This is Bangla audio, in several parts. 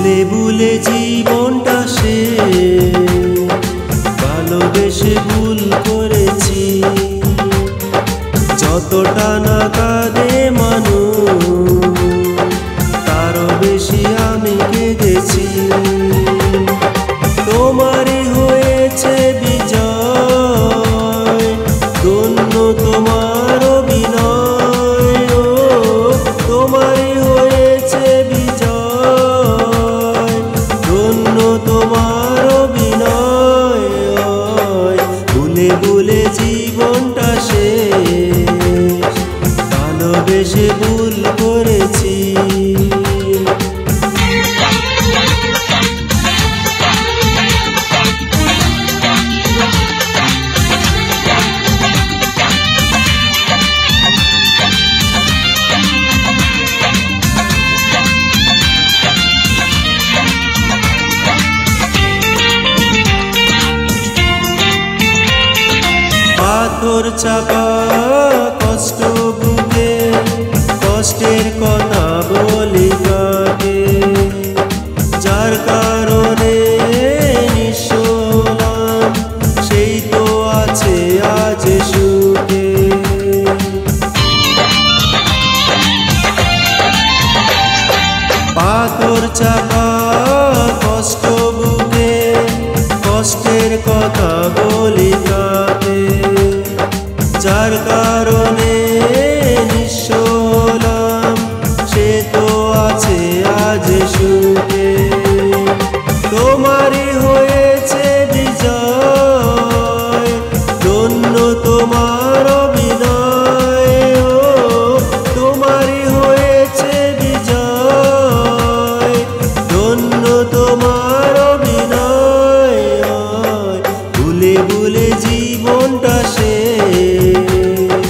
ভুলে ভুলে জীবনটা শেষ, ভালোবেসে ভুল করেছি। যতটা না কাঁদে মানুষ, তারও বেশি আমি কেঁদেছি। তোমারই হয়েছে বিজয়, ধন্য তোমার অভিনয়। ও তোমারই হয়েছে বিজয়, ধন্য তোমার অভিনয়। ভুলে ভুলে জীবনটা শেষ, ভালোবেসে ভুল করেছি। পাথর চাপা কষ্ট বুকে, কষ্টের কথা বলি কাকে, যার কারণে নিঃস্ব হলাম, সেই তো আছে আজ সুখে। পাথর চাপা কষ্ট বুকে, কষ্টের কথা বলি কাকে, যার কারণে নিঃস্ব হলাম, সে তো আছে আজ সুখে। তোমারই হয়েছে বিজয়, ধন্য তোমার অভিনয়। ও তোমারই হয়েছে বিজয়, ধন্য তোমার অভিনয়। ভুলে ভুলে জীবনটা শেষ,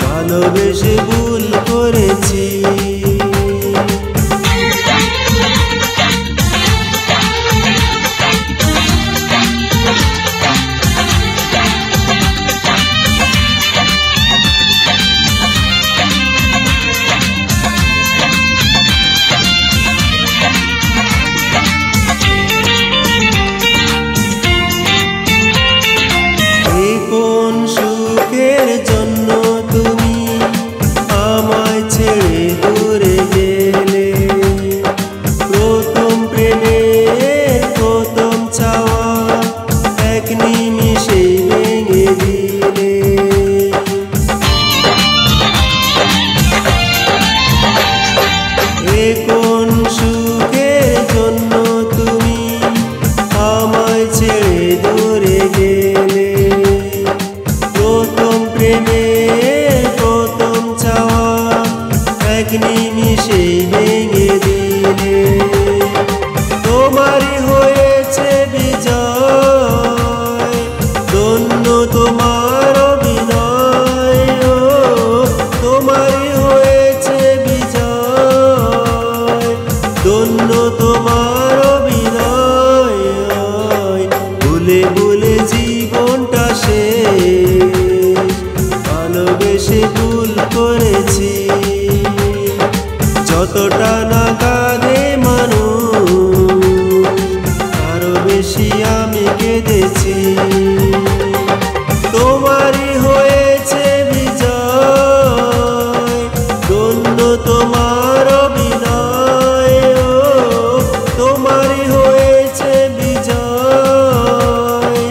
ভালোবেসে ভুল করেছি। কোন সুখের জন্য তুমি আমায় ছেড়ে দূরে গেলে, প্রথম প্রেমের প্রথম চাওয়া এক নিমিষে ভেঙে দিলে। কোন সুখের জন্য তুমি আমায় ছেড়ে দূরে গেলে, প্রথম প্রেমের প্রথম চাওয়া এক নিমিষে ভেঙে দিলে। তোমারই হয়েছে বিজয়, ধন্য তোমার অভিনয়। ও তোমারই হয়েছে বিজয়, ধন্য তোমার অভিনয়। ভুলে ভুলে জীবনটা শেষ, ভালোবেসে ভুল করেছি। যতটা না কাঁদে মানুষ, আরো বেশি আমি কেঁদেছি। তোমারই হয়েছে বিজয়, ধন্য তোমার অভিনয়। ও তোমারই হয়েছে বিজয়,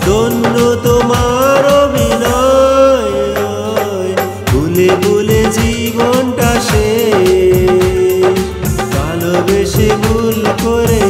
ধন্য তোমার অভিনয়। ভুলে ভুলে জীবনটা শেষ, ভালোবেসে ভুল করে